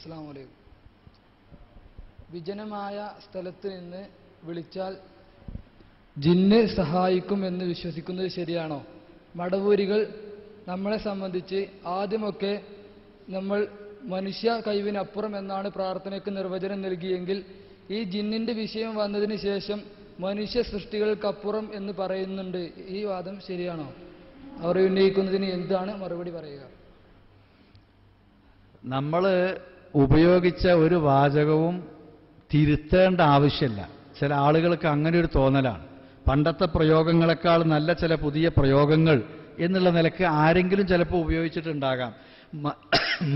അസ്സലാമു അലൈക്കും. വിജനമായ സ്ഥലത്ത് നിന്ന് വിളിച്ചാൽ ജിന്ന് സഹായിക്കും എന്ന് വിശ്വസിക്കുന്നത് ശരിയാണോ? മടവൂരികൾ നമ്മളെ സംബന്ധിച്ച് ആദ്യമൊക്കെ നമ്മൾ മനുഷ്യ കഴിവിനപ്പുറം എന്നാണ് പ്രാർത്ഥനയ്ക്ക് നിർവചനം നൽകിയെങ്കിൽ ഈ ജിന്നിന്റെ വിഷയം വന്നതിന് ശേഷം മനുഷ്യ സൃഷ്ടികൾക്കപ്പുറം എന്ന് പറയുന്നുണ്ട്. ഈ വാദം ശരിയാണോ? അവർ ഉന്നയിക്കുന്നതിന് എന്താണ് മറുപടി പറയുക? നമ്മൾ ഉപയോഗിച്ച ഒരു വാചകവും തിരുത്തേണ്ട ആവശ്യമില്ല. ചില ആളുകൾക്ക് അങ്ങനെ ഒരു തോന്നലാണ്. പണ്ടത്തെ പ്രയോഗങ്ങളെക്കാൾ നല്ല ചില പുതിയ പ്രയോഗങ്ങൾ എന്നുള്ള നിലക്ക് ആരെങ്കിലും ചിലപ്പോൾ ഉപയോഗിച്ചിട്ടുണ്ടാകാം.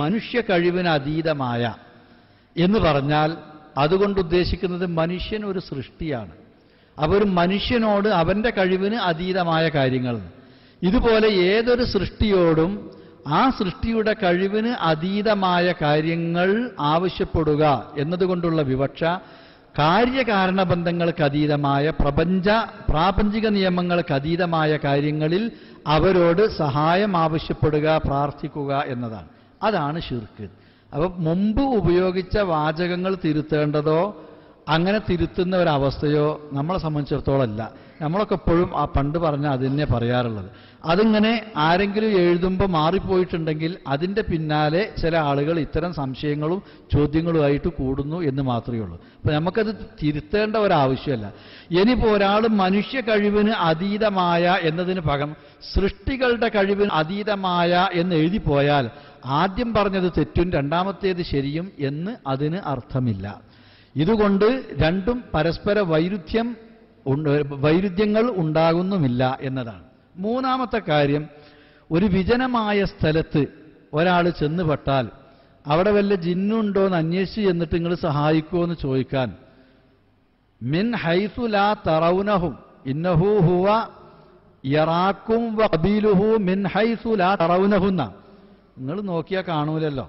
മനുഷ്യ കഴിവിന് അതീതമായ എന്ന് പറഞ്ഞാൽ അതുകൊണ്ട് ഉദ്ദേശിക്കുന്നത് മനുഷ്യൻ ഒരു സൃഷ്ടിയാണ്. അപ്പോൾ ഒരു മനുഷ്യനോട് അവൻ്റെ കഴിവിന് അതീതമായ കാര്യങ്ങൾ, ഇതുപോലെ ഏതൊരു സൃഷ്ടിയോടും ആ സൃഷ്ടിയുടെ കഴിവിന് അതീതമായ കാര്യങ്ങൾ ആവശ്യപ്പെടുക എന്നതുകൊണ്ടുള്ള വിവക്ഷ കാര്യകാരണബന്ധങ്ങൾക്ക് അതീതമായ പ്രാപഞ്ചിക നിയമങ്ങൾക്ക് അതീതമായ കാര്യങ്ങളിൽ അവരോട് സഹായം ആവശ്യപ്പെടുക, പ്രാർത്ഥിക്കുക എന്നതാണ്. അതാണ് ശിർക്ക്. അപ്പം മുമ്പ് ഉപയോഗിച്ച വാചകങ്ങൾ തിരുത്തേണ്ടതോ അങ്ങനെ തിരുത്തുന്ന ഒരവസ്ഥയോ നമ്മളെ സംബന്ധിച്ചിടത്തോളം അല്ല. നമ്മളൊക്കെ എപ്പോഴും ആ പണ്ട് പറഞ്ഞ അതിനെ പറയാറുള്ളത്. അതിങ്ങനെ ആരെങ്കിലും എഴുതുമ്പോൾ മാറിപ്പോയിട്ടുണ്ടെങ്കിൽ അതിൻ്റെ പിന്നാലെ ചില ആളുകൾ ഇത്തരം സംശയങ്ങളും ചോദ്യങ്ങളുമായിട്ട് കൂടുന്നു എന്ന് മാത്രമേ ഉള്ളൂ. അപ്പം നമുക്കത് തിരുത്തേണ്ട ഒരാവശ്യമല്ല. ഇനിയിപ്പോൾ ഒരാൾ മനുഷ്യ കഴിവിന് അതീതമായ എന്നതിന് പകരം സൃഷ്ടികളുടെ കഴിവിന് അതീതമായ എന്ന് എഴുതിപ്പോയാൽ ആദ്യം പറഞ്ഞത് തെറ്റും രണ്ടാമത്തേത് ശരിയും എന്ന് അതിന് അർത്ഥമില്ല. ഇതുകൊണ്ട് രണ്ടും പരസ്പര വൈരുദ്ധ്യങ്ങൾ ഉണ്ടാകുന്നുമില്ല എന്നതാണ്. മൂന്നാമത്തെ കാര്യം, ഒരു വിജനമായ സ്ഥലത്ത് ഒരാൾ ചെന്നുപെട്ടാൽ അവിടെ വല്ല ജിന്നുണ്ടോ എന്ന് അന്വേഷിച്ച് ചെന്നിട്ട് നിങ്ങൾ സഹായിക്കുമോ എന്ന് ചോദിക്കാൻ, മിൻ ഹൈസു ലാ തറൗനഹും ഇന്നഹു ഹുവ യറാക്കും വഖബീലുഹു മിൻ ഹൈസു ലാ തറൗനഹുന്ന. നിങ്ങൾ നോക്കിയാൽ കാണൂലല്ലോ.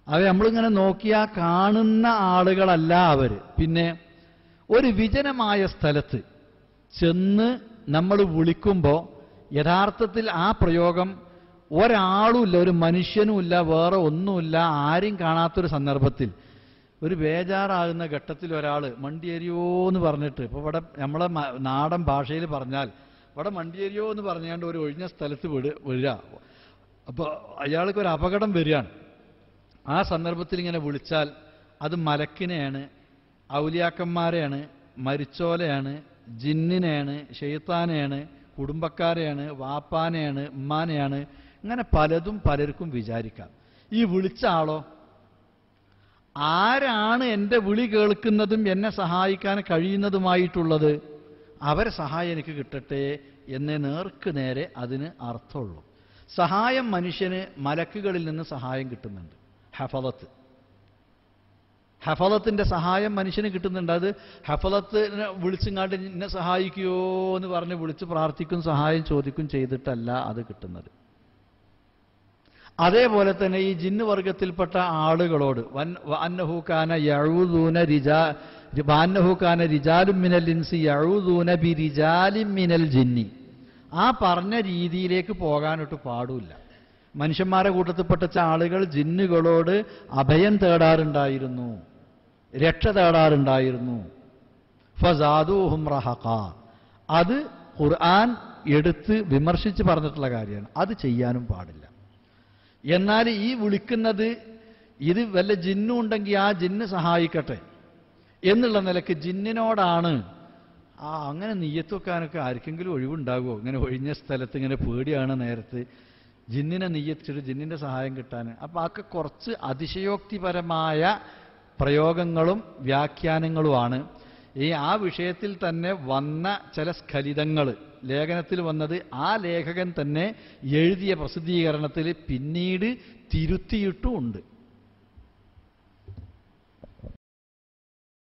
അവ നമ്മളിങ്ങനെ നോക്കിയാൽ കാണുന്ന ആളുകളല്ല അവർ. പിന്നെ ഒരു വിജനമായ സ്ഥലത്ത് ചെന്ന് നമ്മൾ വിളിക്കുമ്പോൾ യഥാർത്ഥത്തിൽ ആ പ്രയോഗം ഒരാളുമില്ല, ഒരു മനുഷ്യനുമില്ല, വേറെ ഒന്നുമില്ല, ആരും കാണാത്തൊരു സന്ദർഭത്തിൽ ഒരു ബേജാറാകുന്ന ഘട്ടത്തിൽ ഒരാൾ മണ്ടിയേരിയോ എന്ന് പറഞ്ഞിട്ട്, ഇപ്പോൾ ഇവിടെ നമ്മളെ നാടൻ ഭാഷയിൽ പറഞ്ഞാൽ ഇവിടെ മണ്ടിയേരിയോ എന്ന് പറഞ്ഞുകൊണ്ട് ഒരു ഒഴിഞ്ഞ സ്ഥലത്ത് വരിക. അപ്പോൾ അയാൾക്കൊരു അപകടം വരികയാണ്. ആ സന്ദർഭത്തിൽ ഇങ്ങനെ വിളിച്ചാൽ അത് മലക്കിനെയാണ്, ഔലിയാക്കന്മാരെയാണ്, മരിച്ചോലെയാണ്, ജിന്നിനെയാണ്, ഷെയ്ത്താനെയാണ്, കുടുംബക്കാരെയാണ്, വാപ്പാനെയാണ്, ഉമ്മാനെയാണ്, ഇങ്ങനെ പലതും പലർക്കും വിചാരിക്കാം. ഈ വിളിച്ച ആളോ ആരാണ് എൻ്റെ വിളി കേൾക്കുന്നതും എന്നെ സഹായിക്കാൻ കഴിയുന്നതുമായിട്ടുള്ളത്, അവരെ സഹായം എനിക്ക് കിട്ടട്ടെ എന്നേ നേർക്ക് നേരെ അതിന് അർത്ഥമുള്ളൂ. സഹായം മനുഷ്യന് മലക്കുകളിൽ നിന്ന് സഹായം കിട്ടുന്നുണ്ട്. ഹഫലത്തിന്റെ സഹായം മനുഷ്യന് കിട്ടുന്നുണ്ട്. അത് ഹഫലത്തിനെ വിളിച്ചിങ്ങാണ്ട് എന്നെ സഹായിക്കുമോ എന്ന് പറഞ്ഞ് വിളിച്ച് പ്രാർത്ഥിക്കും, സഹായം ചോദിക്കും ചെയ്തിട്ടല്ല അത് കിട്ടുന്നത്. അതേപോലെ തന്നെ ഈ ജിന്ന് വർഗത്തിൽപ്പെട്ട ആളുകളോട് അന്നഹുക്കാന റിജാലും മിനൽ ഇൻസി യഊദൂന ബിരിജാലിൻ മിനൽ ജിന്നി, ആ പറഞ്ഞ രീതിയിലേക്ക് പോകാനൊട്ട് പാടില്ല. മനുഷ്യന്മാരെ കൂട്ടത്തിൽപ്പെട്ട ആളുകൾ ജിന്നുകളോട് അഭയം തേടാറുണ്ടായിരുന്നു, രക്ഷ തേടാറുണ്ടായിരുന്നു. ഫസാദൂഹും റഹഖ, അത് ഖുർആൻ എടുത്ത് വിമർശിച്ച് പറഞ്ഞിട്ടുള്ള കാര്യമാണ്. അത് ചെയ്യാനും പാടില്ല. എന്നാൽ ഈ വിളിക്കുന്നത് ഇത് വല്ല ജിന്നും ഉണ്ടെങ്കിൽ ആ ജിന്ന് സഹായിക്കട്ടെ എന്നുള്ള നിലക്ക് ജിന്നിനോടാണ്. അങ്ങനെ നിയ്യത്ത് വെക്കാനൊക്കെ ആർക്കെങ്കിലും ഒഴിവുണ്ടാകുമോ? ഇങ്ങനെ ഒഴിഞ്ഞ സ്ഥലത്ത് ഇങ്ങനെ പേടിയാണ് നേരത്ത് ജിന്നിനെ നിയ്യത്തിട്ട് ജിന്നിൻ്റെ സഹായം കിട്ടാൻ. അപ്പം അതൊക്കെ കുറച്ച് അതിശയോക്തിപരമായ പ്രയോഗങ്ങളും വ്യാഖ്യാനങ്ങളുമാണ്. ആ വിഷയത്തിൽ തന്നെ വന്ന ചില സ്ഖലിതങ്ങൾ ലേഖനത്തിൽ വന്നത് ആ ലേഖകൻ തന്നെ എഴുതിയ പ്രസിദ്ധീകരണത്തിൽ പിന്നീട് തിരുത്തിയിട്ടുമുണ്ട്.